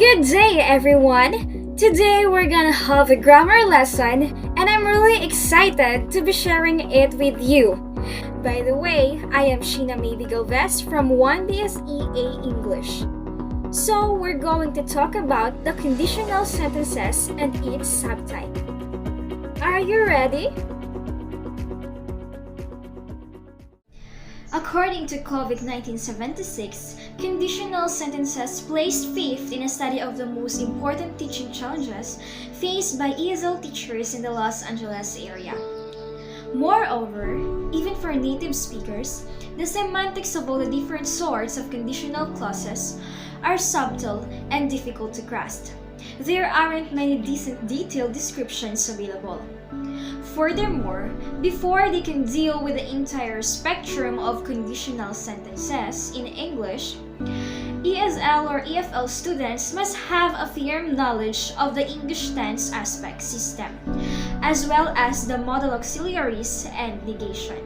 Good day, everyone! Today we're gonna have a grammar lesson, and I'm really excited to be sharing it with you. By the way, I am Sheena Maybe Galvez from 1BSEA English. So, we're going to talk about the conditional sentences and its subtype. Are you ready? According to COVID-1976, conditional sentences placed fifth in a study of the most important teaching challenges faced by ESL teachers in the Los Angeles area. Moreover, even for native speakers, the semantics of all the different sorts of conditional clauses are subtle and difficult to grasp. There aren't many decent detailed descriptions available. Furthermore, before they can deal with the entire spectrum of conditional sentences in English, ESL or EFL students must have a firm knowledge of the English tense aspect system, as well as the modal auxiliaries and negation.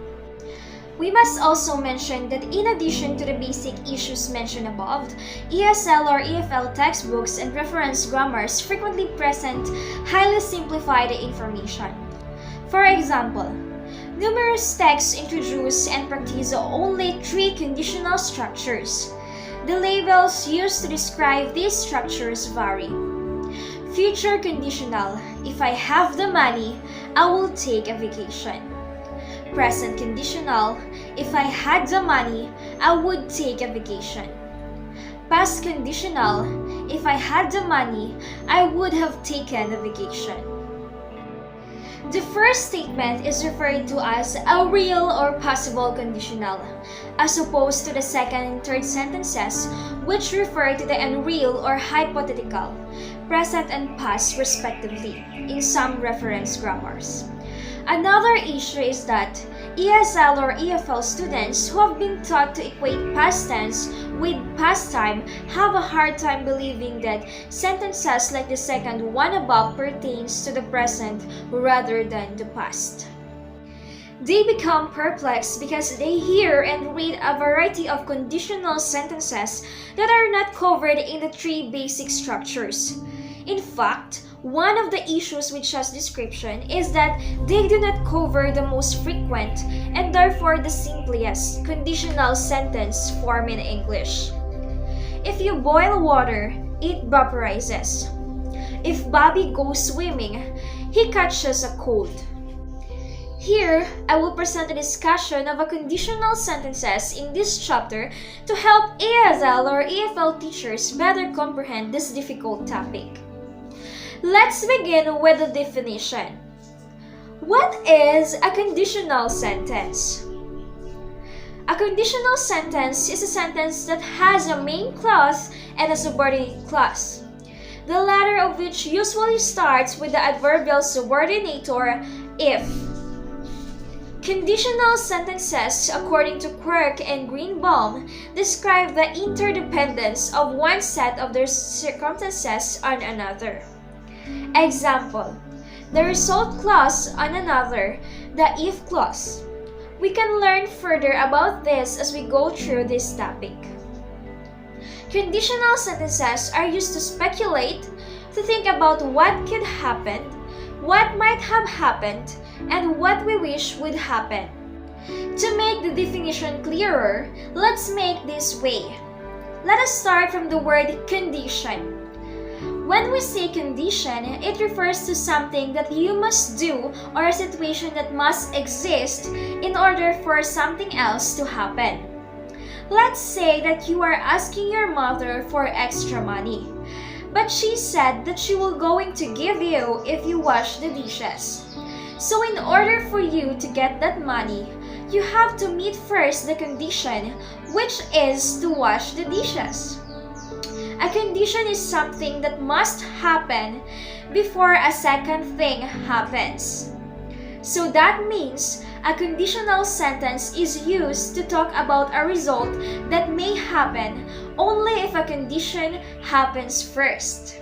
We must also mention that in addition to the basic issues mentioned above, ESL or EFL textbooks and reference grammars frequently present highly simplified information. For example, numerous texts introduce and practice only three conditional structures. The labels used to describe these structures vary. Future conditional: if I have the money, I will take a vacation. Present conditional: if I had the money, I would take a vacation. Past conditional: if I had the money, I would have taken a vacation. The first statement is referred to as a real or possible conditional, as opposed to the second and third sentences, which refer to the unreal or hypothetical, present and past respectively, in some reference grammars. Another issue is that ESL or EFL students who have been taught to equate past tense with past time have a hard time believing that sentences like the second one above pertains to the present rather than the past. They become perplexed because they hear and read a variety of conditional sentences that are not covered in the three basic structures. In fact, one of the issues with such description is that they do not cover the most frequent and therefore the simplest conditional sentence form in English. If you boil water, it vaporizes. If Bobby goes swimming, he catches a cold. Here, I will present a discussion of a conditional sentences in this chapter to help ESL or EFL teachers better comprehend this difficult topic. Let's begin with the definition. What is a conditional sentence? A conditional sentence is a sentence that has a main clause and a subordinate clause, the latter of which usually starts with the adverbial subordinator if. Conditional sentences, according to Quirk and Greenbaum, describe the interdependence of one set of their circumstances on another. Example: the result clause on another, the if clause. We can learn further about this as we go through this topic. Conditional sentences are used to speculate, to think about what could happen, what might have happened, and what we wish would happen. To make the definition clearer, let's make this way. Let us start from the word condition. When we say condition, it refers to something that you must do or a situation that must exist in order for something else to happen. Let's say that you are asking your mother for extra money, but she said that she will going to give you if you wash the dishes. So in order for you to get that money, you have to meet first the condition, which is to wash the dishes. A condition is something that must happen before a second thing happens. So that means a conditional sentence is used to talk about a result that may happen only if a condition happens first.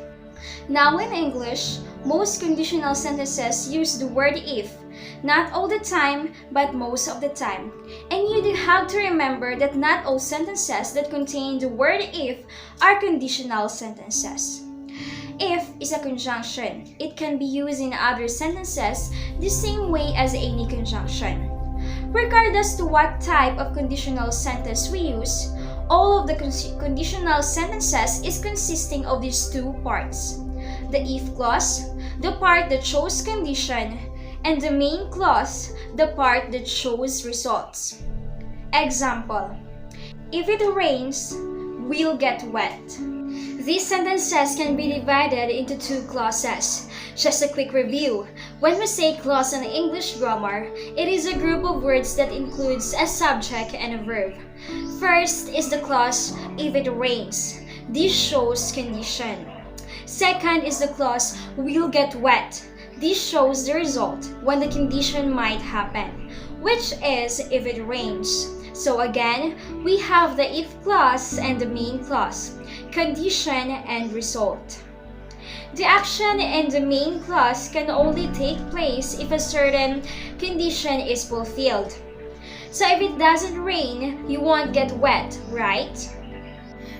Now in English, most conditional sentences use the word if, Not all the time, but most of the time. And you do have to remember that not all sentences that contain the word if are conditional sentences. If is a conjunction. It can be used in other sentences the same way as any conjunction. Regardless to what type of conditional sentence we use, all of the conditional sentences is consisting of these two parts. The if clause, the part that shows condition, and the main clause, the part that shows results. Example: if it rains, we'll get wet. These sentences can be divided into two clauses. Just a quick review. When we say clause in English grammar, it is a group of words that includes a subject and a verb. First is the clause, if it rains. This shows condition. Second is the clause, we'll get wet. This shows the result, when the condition might happen, which is if it rains. So again, we have the if clause and the main clause, condition and result. The action in the main clause can only take place if a certain condition is fulfilled. So if it doesn't rain, you won't get wet, right?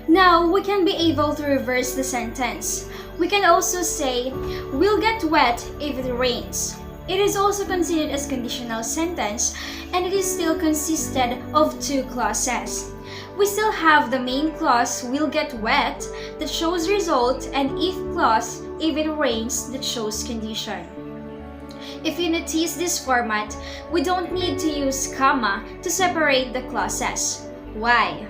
Now, we can be able to reverse the sentence. We can also say, we'll get wet if it rains. It is also considered as conditional sentence, and it is still consisted of two clauses. We still have the main clause, will get wet, that shows result, and if clause, if it rains, that shows condition. If you notice this format, we don't need to use comma to separate the clauses. Why?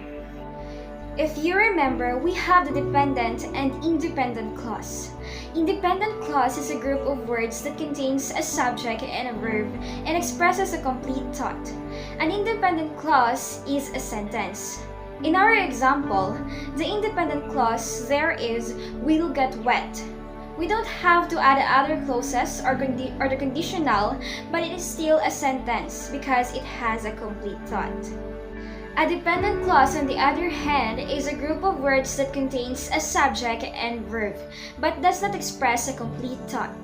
If you remember, we have the dependent and independent clause. Independent clause is a group of words that contains a subject and a verb and expresses a complete thought. An independent clause is a sentence. In our example, the independent clause there is, we'll get wet. We don't have to add other clauses or the conditional, but it is still a sentence because it has a complete thought. A dependent clause, on the other hand, is a group of words that contains a subject and verb, but does not express a complete thought.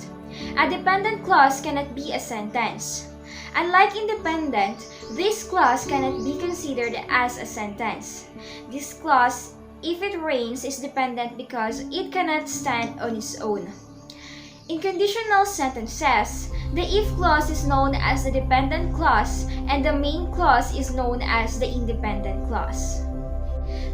A dependent clause cannot be a sentence. Unlike independent, this clause cannot be considered as a sentence. This clause, if it rains, is dependent because it cannot stand on its own. In conditional sentences, the if clause is known as the dependent clause and the main clause is known as the independent clause.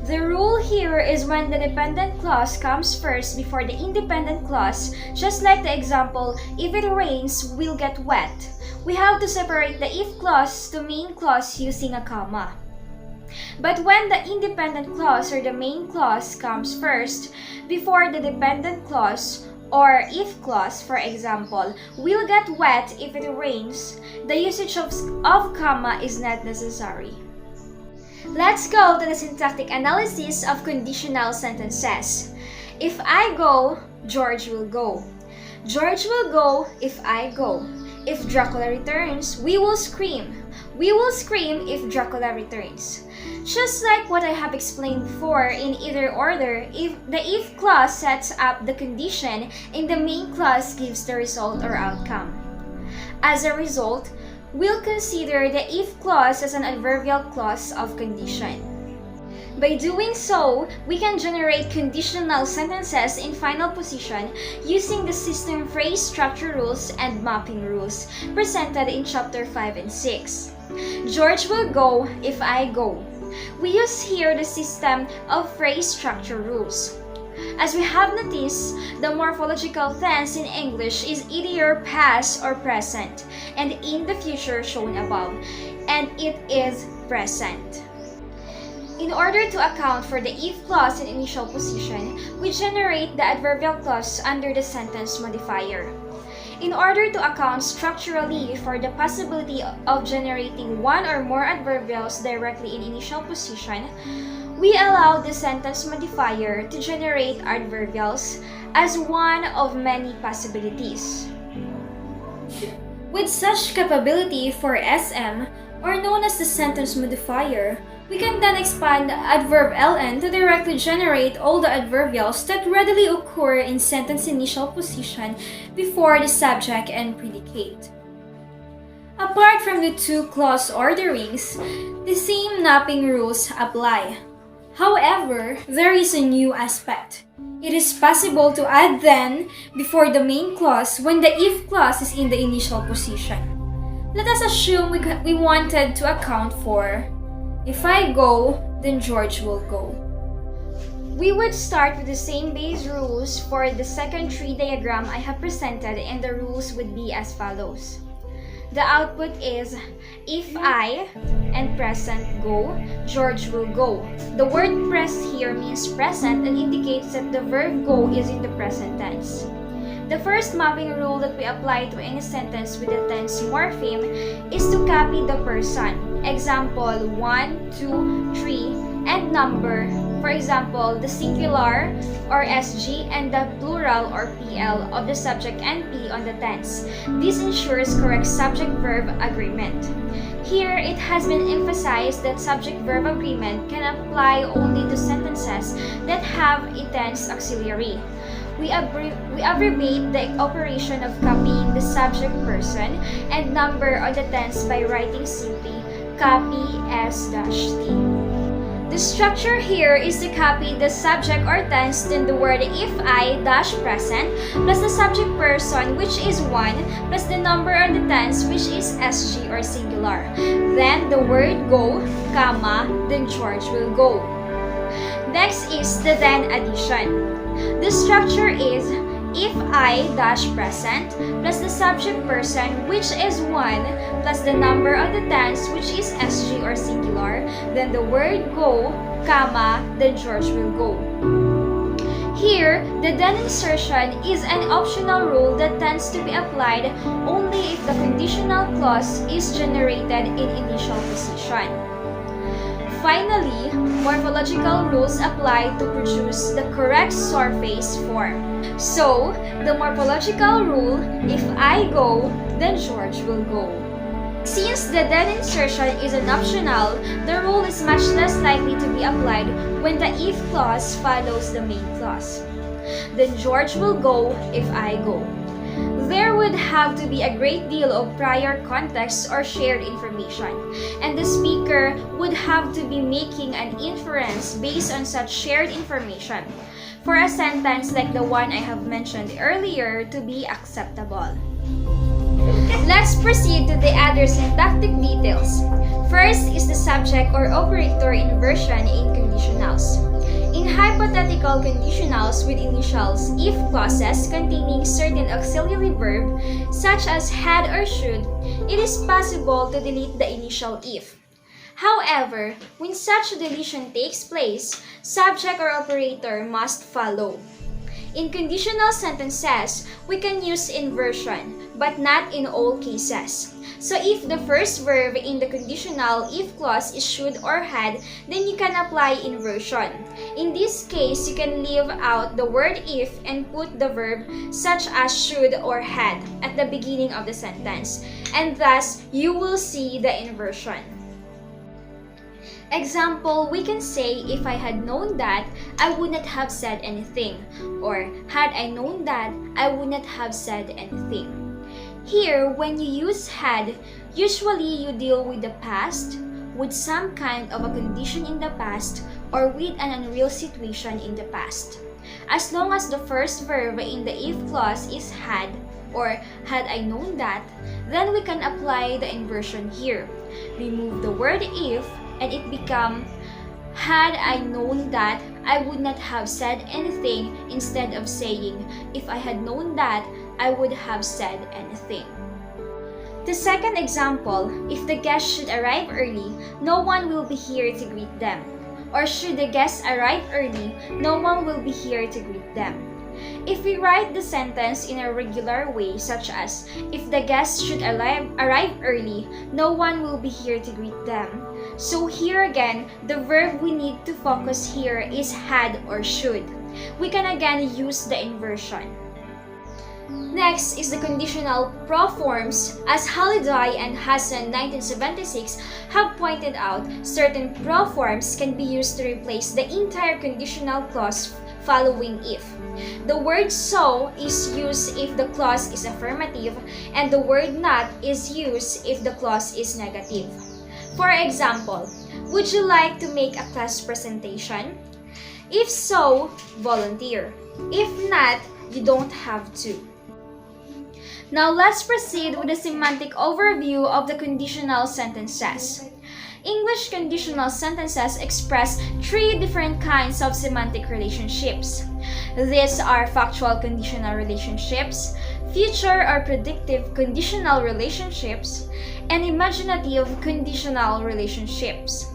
The rule here is when the dependent clause comes first before the independent clause, just like the example, if it rains, we'll get wet. We have to separate the if clause to main clause using a comma. But when the independent clause or the main clause comes first before the dependent clause, or if clause, for example, we'll get wet if it rains, the usage of comma is not necessary. Let's go to the syntactic analysis of conditional sentences. If I go, George will go. George will go if I go. If Dracula returns, we will scream. We will scream if Dracula returns. Just like what I have explained before, in either order, if the if clause sets up the condition and the main clause gives the result or outcome. As a result, we'll consider the if clause as an adverbial clause of condition. By doing so, we can generate conditional sentences in final position using the system phrase structure rules and mapping rules presented in chapter 5 and 6. George will go if I go. We use here the system of phrase structure rules. As we have noticed, the morphological tense in English is either past or present, and in the future shown above, and it is present. In order to account for the if clause in initial position, we generate the adverbial clause under the sentence modifier. In order to account structurally for the possibility of generating one or more adverbials directly in initial position, we allow the sentence modifier to generate adverbials as one of many possibilities. With such capability for SM, or known as the sentence modifier, we can then expand the adverb ln to directly generate all the adverbials that readily occur in sentence initial position before the subject and predicate. Apart from the two clause orderings, the same mapping rules apply. However, there is a new aspect. It is possible to add then before the main clause when the if clause is in the initial position. Let us assume we wanted to account for, if I go, then George will go. We would start with the same base rules for the second tree diagram I have presented, and the rules would be as follows. The output is, if I and present go, George will go. The word press here means present and indicates that the verb go is in the present tense. The first mapping rule that we apply to any sentence with a tense morpheme is to copy the person. Example 1, 2, 3, and number. For example, the singular or SG and the plural or PL of the subject and P on the tense. This ensures correct subject-verb agreement. Here, it has been emphasized that subject-verb agreement can apply only to sentences that have a tense auxiliary. We abbreviate the operation of copying the subject person and number on the tense by writing simply copy S-T. The structure here is to copy the subject or tense, then the word if I dash present plus the subject person, which is 1, plus the number on the tense, which is SG or singular. Then the word go, comma, then George will go. Next is the then addition. The structure is if I dash present plus the subject person, which is 1, plus the number of the tense, which is SG or singular, then the word go, comma, then George will go. Here, the then insertion is an optional rule that tends to be applied only if the conditional clause is generated in initial position. Finally, morphological rules apply to produce the correct surface form. So, the morphological rule, if I go, then George will go. Since the then insertion is an optional, the rule is much less likely to be applied when the if clause follows the main clause. Then George will go if I go. There would have to be a great deal of prior context or shared information, and the speaker would have to be making an inference based on such shared information for a sentence like the one I have mentioned earlier to be acceptable. Let's proceed to the other syntactic details. First is the subject or operator inversion in conditionals. In hypothetical conditionals with initials if clauses containing certain auxiliary verb, such as had or should, it is possible to delete the initial if. However, when such deletion takes place, subject or operator must follow. In conditional sentences, we can use inversion, but not in all cases. So if the first verb in the conditional if clause is should or had, then you can apply inversion. In this case, you can leave out the word if and put the verb such as should or had at the beginning of the sentence, and thus you will see the inversion. Example, we can say, if I had known that, I would not have said anything, or had I known that, I would not have said anything. Here, when you use had, usually you deal with the past, with some kind of a condition in the past, or with an unreal situation in the past. As long as the first verb in the if clause is had, or had I known that, then we can apply the inversion here. Remove the word if, and it becomes, had I known that, I would not have said anything, instead of saying, if I had known that, I would have said anything. The second example, if the guest should arrive early, no one will be here to greet them. Or should the guests arrive early, no one will be here to greet them. If we write the sentence in a regular way, such as, if the guests should arrive early, no one will be here to greet them. So here again, the verb we need to focus here is had or should. We can again use the inversion. Next is the conditional proforms. As Halliday and Hassan 1976 have pointed out, certain proforms can be used to replace the entire conditional clause following if. The word so is used if the clause is affirmative, and the word not is used if the clause is negative. For example, would you like to make a class presentation? If so, volunteer. If not, you don't have to. Now let's proceed with a semantic overview of the conditional sentences. English conditional sentences express three different kinds of semantic relationships. These are factual conditional relationships, future or predictive conditional relationships, and imaginative conditional relationships.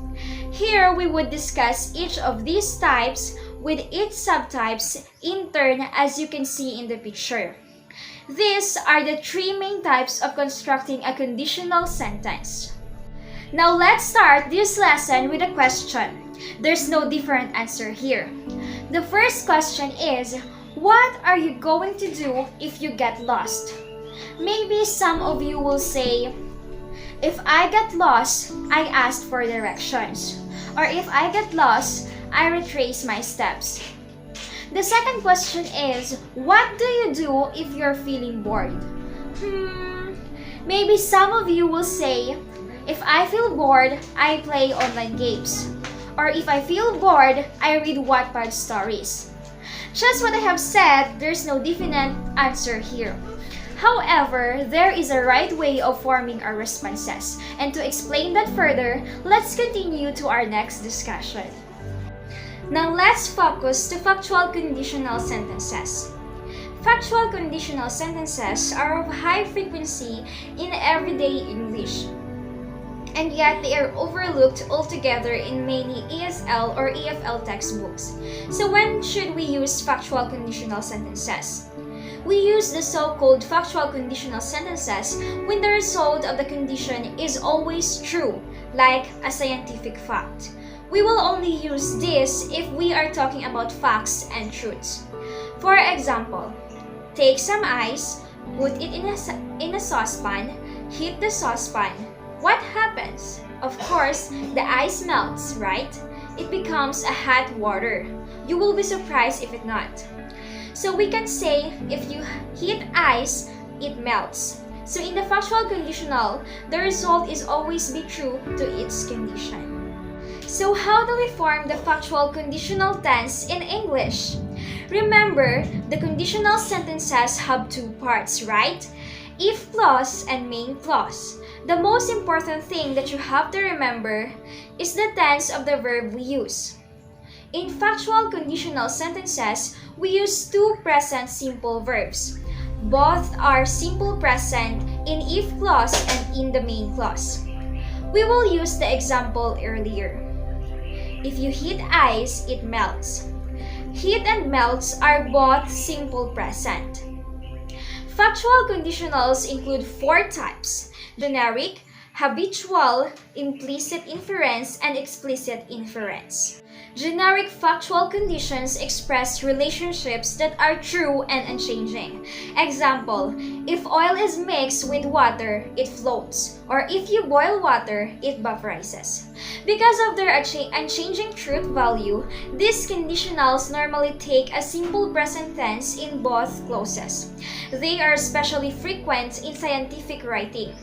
Here we would discuss each of these types with its subtypes in turn, as you can see in the picture. These are the three main types of constructing a conditional sentence. Now let's start this lesson with a question. There's no different answer here. The first question is, what are you going to do if you get lost? Maybe some of you will say, if I get lost, I ask for directions. Or if I get lost, I retrace my steps. The second question is, what do you do if you're feeling bored? Maybe some of you will say, if I feel bored, I play online games. Or if I feel bored, I read Wattpad stories. Just what I have said, there's no definite answer here. However, there is a right way of forming our responses. And to explain that further, let's continue to our next discussion. Now let's focus to factual conditional sentences. Factual conditional sentences are of high frequency in everyday English, and yet they are overlooked altogether in many ESL or EFL textbooks. So when should we use factual conditional sentences? We use the so-called factual conditional sentences when the result of the condition is always true, like a scientific fact. We will only use this if we are talking about facts and truths. For example, take some ice, put it in a saucepan, heat the saucepan. What happens? Of course, the ice melts, right? It becomes a hot water. You will be surprised if it not. So we can say, if you heat ice, it melts. So in the factual conditional, the result is always be true to its condition. So how do we form the factual conditional tense in English? Remember, the conditional sentences have two parts, right? If clause and main clause. The most important thing that you have to remember is the tense of the verb we use. In factual conditional sentences, we use two present simple verbs. Both are simple present in if clause and in the main clause. We will use the example earlier. If you heat ice, it melts. Heat and melts are both simple present. Factual conditionals include four types: generic, habitual, implicit inference, and explicit inference. Generic factual conditions express relationships that are true and unchanging. Example, if oil is mixed with water, it floats. Or if you boil water, it vaporizes. Because of their unchanging truth value, these conditionals normally take a simple present tense in both clauses. They are especially frequent in scientific writing,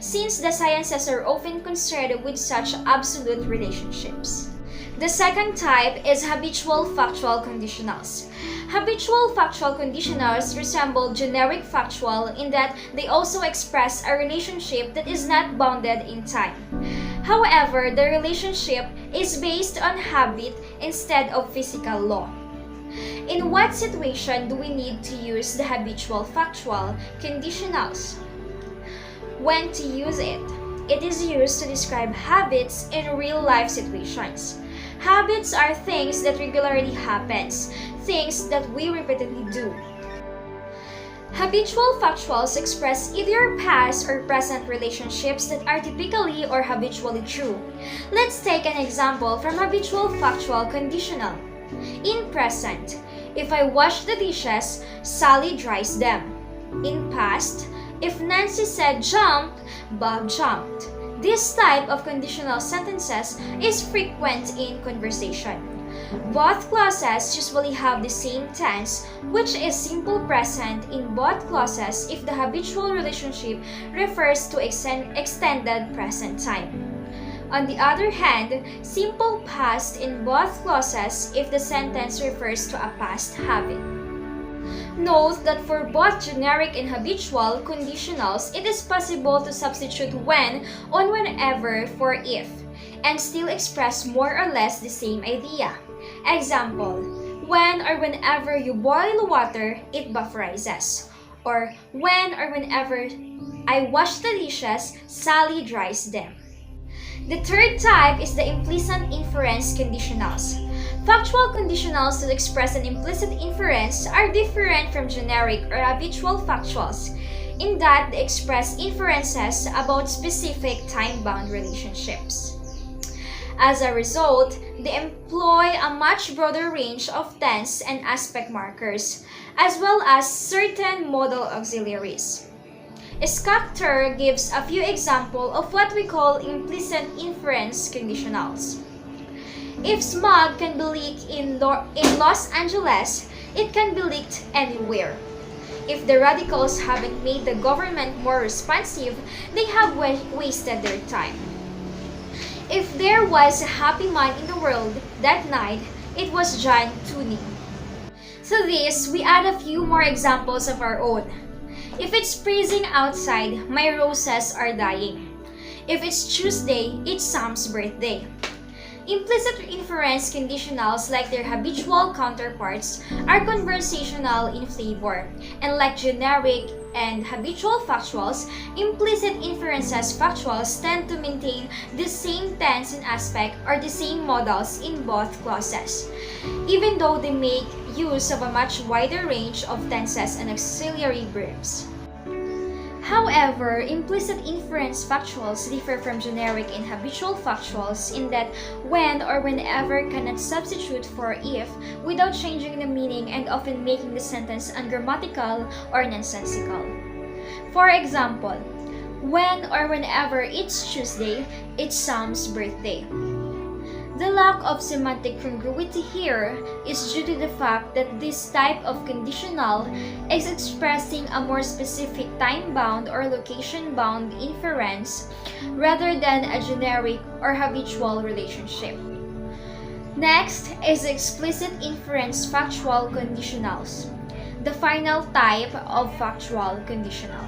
since the sciences are often concerned with such absolute relationships. The second type is habitual factual conditionals. Habitual factual conditionals resemble generic factual in that they also express a relationship that is not bounded in time. However, the relationship is based on habit instead of physical law. In what situation do we need to use the habitual factual conditionals? When to use it? It is used to describe habits in real-life situations. Habits are things that regularly happens, things that we repeatedly do. Habitual factuals express either past or present relationships that are typically or habitually true. Let's take an example from habitual factual conditional. In present, if I wash the dishes, Sally dries them. In past, if Nancy said jump, Bob jumped. This type of conditional sentences is frequent in conversation. Both clauses usually have the same tense, which is simple present in both clauses if the habitual relationship refers to extended present time. On the other hand, simple past in both clauses if the sentence refers to a past habit. Note that for both generic and habitual conditionals, it is possible to substitute when on whenever for if, and still express more or less the same idea. Example, when or whenever you boil water, it vaporizes. Or when or whenever I wash the dishes, Sally dries them. The third type is the implicit inference conditionals. Factual conditionals that express an implicit inference are different from generic or habitual factuals in that they express inferences about specific time-bound relationships. As a result, they employ a much broader range of tense and aspect markers, as well as certain modal auxiliaries. Schachter gives a few examples of what we call implicit inference conditionals. If smog can be leaked in Los Angeles, it can be leaked anywhere. If the radicals haven't made the government more responsive, they have wasted their time. If there was a happy man in the world that night, it was John Tooney. To this, we add a few more examples of our own. If it's freezing outside, my roses are dying. If it's Tuesday, it's Sam's birthday. Implicit inference conditionals, like their habitual counterparts, are conversational in flavor, and like generic and habitual factuals, implicit inferences factuals tend to maintain the same tense and aspect or the same modals in both clauses, even though they make use of a much wider range of tenses and auxiliary verbs. However, implicit inference factuals differ from generic and habitual factuals in that when or whenever cannot substitute for if without changing the meaning and often making the sentence ungrammatical or nonsensical. For example, when or whenever it's Tuesday, it's Sam's birthday. The lack of semantic congruity here is due to the fact that this type of conditional is expressing a more specific time-bound or location-bound inference rather than a generic or habitual relationship. Next is explicit inference factual conditionals, the final type of factual conditional.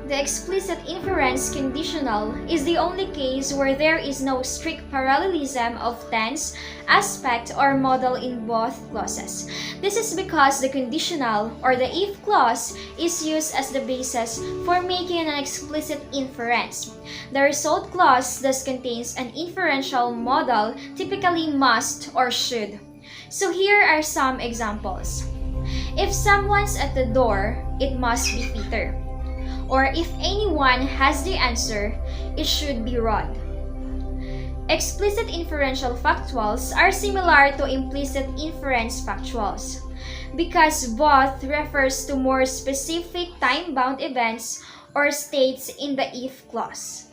The explicit inference conditional is the only case where there is no strict parallelism of tense, aspect, or modal in both clauses. This is because the conditional or the if clause is used as the basis for making an explicit inference. The result clause thus contains an inferential modal, typically must or should. So here are some examples. If someone's at the door, it must be Peter. Or if anyone has the answer, it should be Rod. Explicit inferential factuals are similar to implicit inference factuals because both refers to more specific time-bound events or states in the if clause.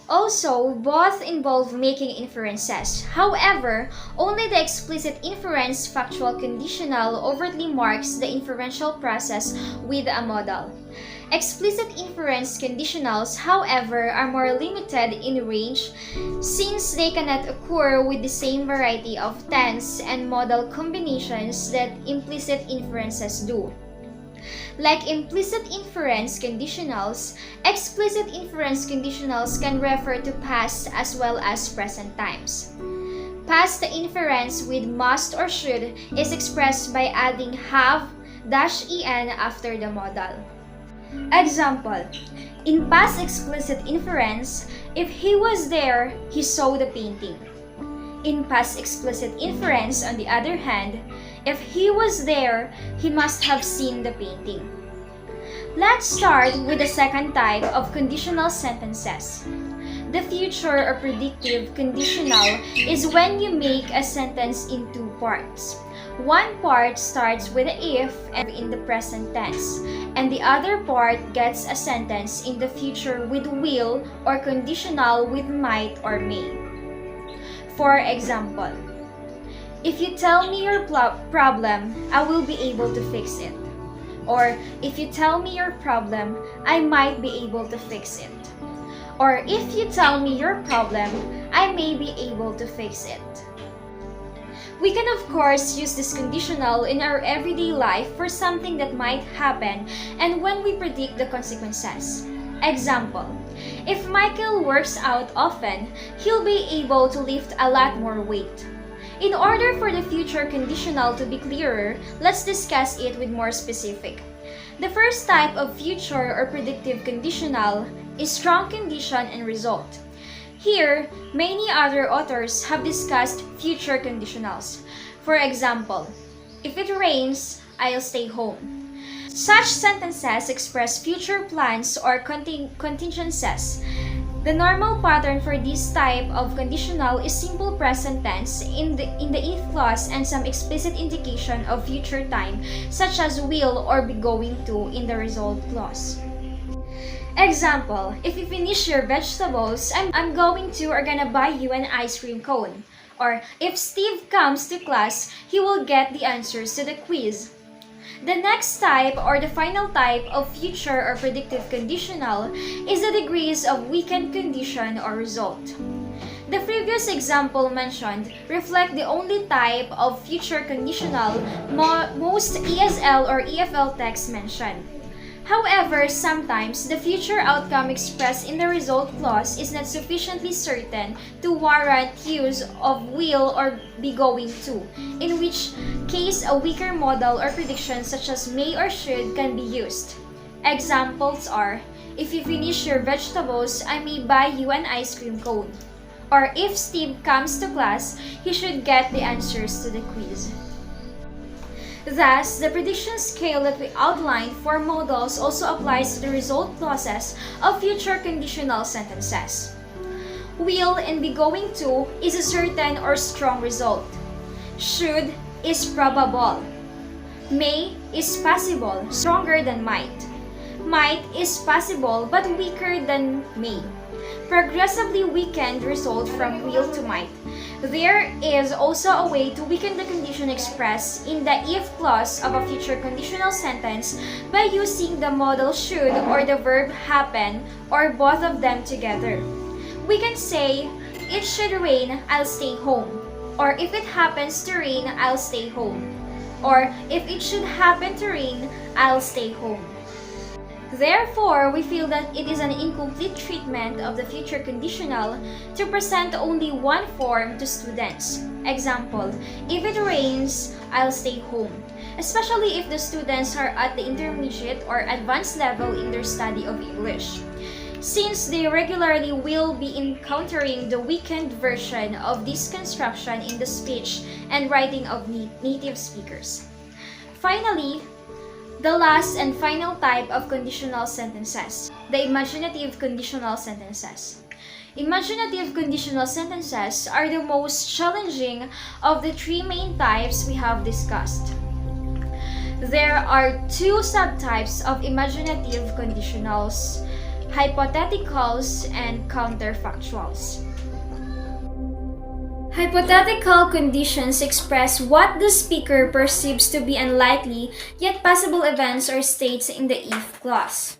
Also, both involve making inferences. However, only the explicit inference factual conditional overtly marks the inferential process with a modal. Explicit inference conditionals, however, are more limited in range since they cannot occur with the same variety of tense and modal combinations that implicit inferences do. Like implicit inference conditionals, explicit inference conditionals can refer to past as well as present times. Past inference with must or should is expressed by adding have-en after the modal. Example, in past explicit inference, if he was there, he saw the painting. In past explicit inference, on the other hand, if he was there, he must have seen the painting. Let's start with the second type of conditional sentences. The future or predictive conditional is when you make a sentence in two parts. One part starts with a if and in the present tense, and the other part gets a sentence in the future with will or conditional with might or may. For example, If you tell me your problem, I will be able to fix it. Or, if you tell me your problem, I might be able to fix it. Or, if you tell me your problem, I may be able to fix it. We can of course use this conditional in our everyday life for something that might happen and when we predict the consequences. Example, if Michael works out often, he'll be able to lift a lot more weight. In order for the future conditional to be clearer, let's discuss it with more specific. The first type of future or predictive conditional is strong condition and result. Here, many other authors have discussed future conditionals. For example, if it rains, I'll stay home. Such sentences express future plans or contingencies. The normal pattern for this type of conditional is simple present tense in the if clause and some explicit indication of future time, such as will or be going to in the result clause. Example, if you finish your vegetables, I'm going to or gonna buy you an ice cream cone. Or, if Steve comes to class, he will get the answers to the quiz. The next type or the final type of future or predictive conditional is the degrees of weakened condition or result. The previous example mentioned reflect the only type of future conditional most ESL or EFL texts mention. However, sometimes the future outcome expressed in the result clause is not sufficiently certain to warrant use of will or be going to, in which case a weaker modal or prediction such as may or should can be used. Examples are, if you finish your vegetables, I may buy you an ice cream cone. Or if Steve comes to class, he should get the answers to the quiz. Thus, the prediction scale that we outlined for modals also applies to the result clauses of future conditional sentences. Will and be going to is a certain or strong result. Should is probable. May is possible, stronger than might. Might is possible but weaker than may. Progressively weakened result from will to might. There is also a way to weaken the condition expressed in the if clause of a future conditional sentence by using the modal should or the verb happen or both of them together. We can say, it should rain, I'll stay home. Or if it happens to rain, I'll stay home. Or if it should happen to rain, I'll stay home. Therefore, we feel that it is an incomplete treatment of the future conditional to present only one form to students. Example, if it rains, I'll stay home, especially if the students are at the intermediate or advanced level in their study of English, since they regularly will be encountering the weakened version of this construction in the speech and writing of native speakers. Finally, the last and final type of conditional sentences, the imaginative conditional sentences. Imaginative conditional sentences are the most challenging of the three main types we have discussed. There are two subtypes of imaginative conditionals, hypotheticals and counterfactuals. Hypothetical conditions express what the speaker perceives to be unlikely yet possible events or states in the if clause.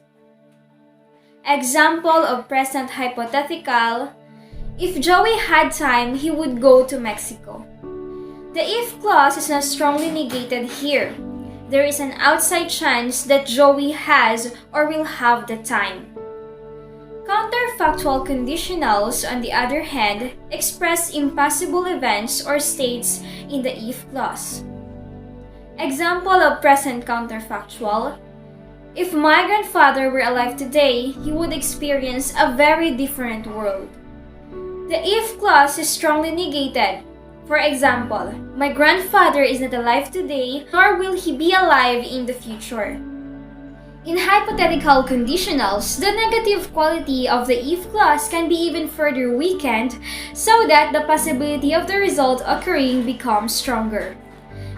Example of present hypothetical: if Joey had time, he would go to Mexico. The if clause is not strongly negated here. There is an outside chance that Joey has or will have the time. Counterfactual conditionals, on the other hand, express impossible events or states in the if clause. Example of present counterfactual: if my grandfather were alive today, he would experience a very different world. The if clause is strongly negated. For example, my grandfather is not alive today, nor will he be alive in the future. In hypothetical conditionals, the negative quality of the if clause can be even further weakened so that the possibility of the result occurring becomes stronger.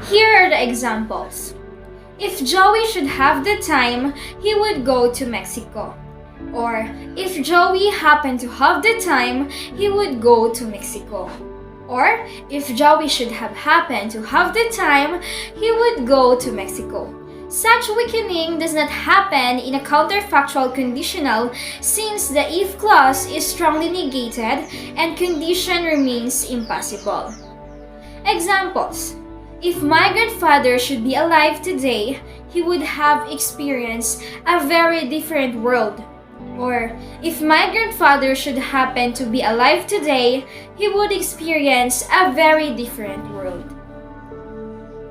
Here are the examples. If Joey should have the time, he would go to Mexico. Or, if Joey happened to have the time, he would go to Mexico. Or, if Joey should have happened to have the time, he would go to Mexico. Such weakening does not happen in a counterfactual conditional since the if clause is strongly negated and condition remains impossible. Examples: if my grandfather should be alive today, he would have experienced a very different world. Or, if my grandfather should happen to be alive today, he would experience a very different world.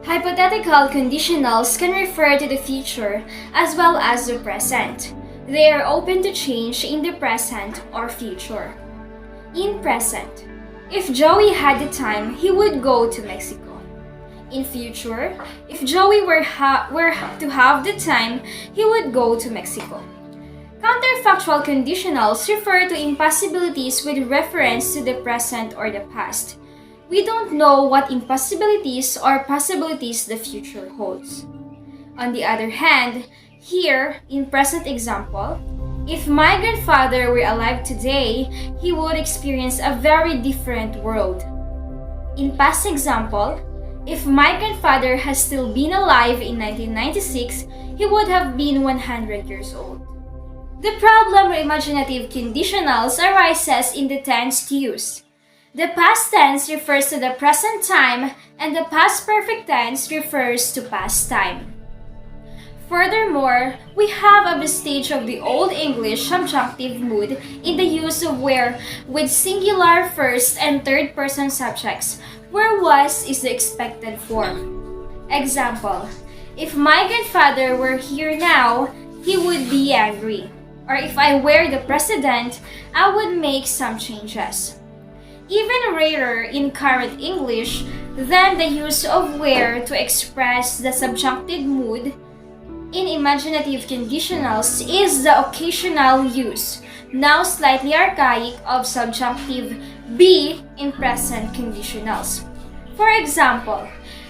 Hypothetical conditionals can refer to the future as well as the present. They are open to change in the present or future. In present, if Joey had the time, he would go to Mexico. In future, if Joey were to have the time, he would go to Mexico. Counterfactual conditionals refer to impossibilities with reference to the present or the past. We don't know what impossibilities or possibilities the future holds. On the other hand, here, in present example, if my grandfather were alive today, he would experience a very different world. In past example, if my grandfather has still been alive in 1996, he would have been 100 years old. The problem with imaginative conditionals arises in the tense use. The past tense refers to the present time and the past perfect tense refers to past time. Furthermore, we have a vestige of the Old English subjunctive mood in the use of where with singular first and third person subjects, where was is the expected form. Example: if my grandfather were here now, he would be angry. Or if I were the president, I would make some changes. Even rarer in current English than the use of where to express the subjunctive mood in imaginative conditionals is the occasional use, now slightly archaic, of subjunctive be in present conditionals. For example,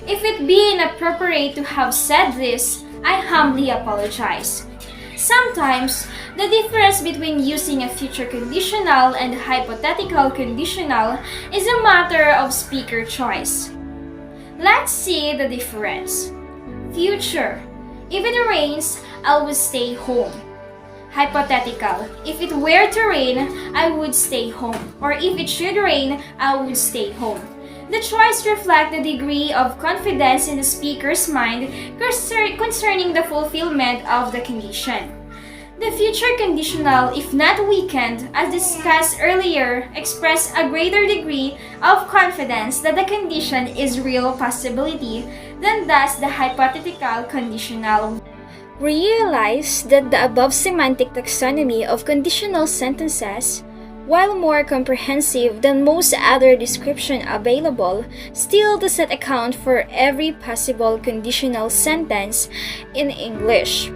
if it be inappropriate to have said this, I humbly apologize. Sometimes, the difference between using a future conditional and a hypothetical conditional is a matter of speaker choice. Let's see the difference. Future: if it rains, I would stay home. Hypothetical: if it were to rain, I would stay home. Or if it should rain, I would stay home. The choice reflects the degree of confidence in the speaker's mind concerning the fulfillment of the condition. The future conditional, if not weakened, as discussed earlier, express a greater degree of confidence that the condition is real possibility than does the hypothetical conditional. Realize that the above semantic taxonomy of conditional sentences, while more comprehensive than most other description available, still does not account for every possible conditional sentence in English.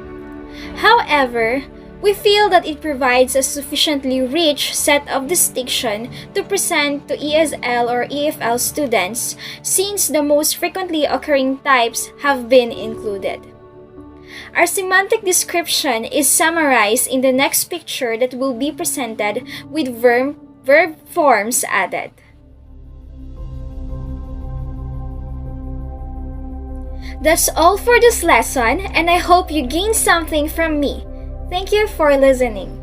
However, we feel that it provides a sufficiently rich set of distinction to present to ESL or EFL students, since the most frequently occurring types have been included. Our semantic description is summarized in the next picture that will be presented with verb forms added. That's all for this lesson, and I hope you gained something from me. Thank you for listening.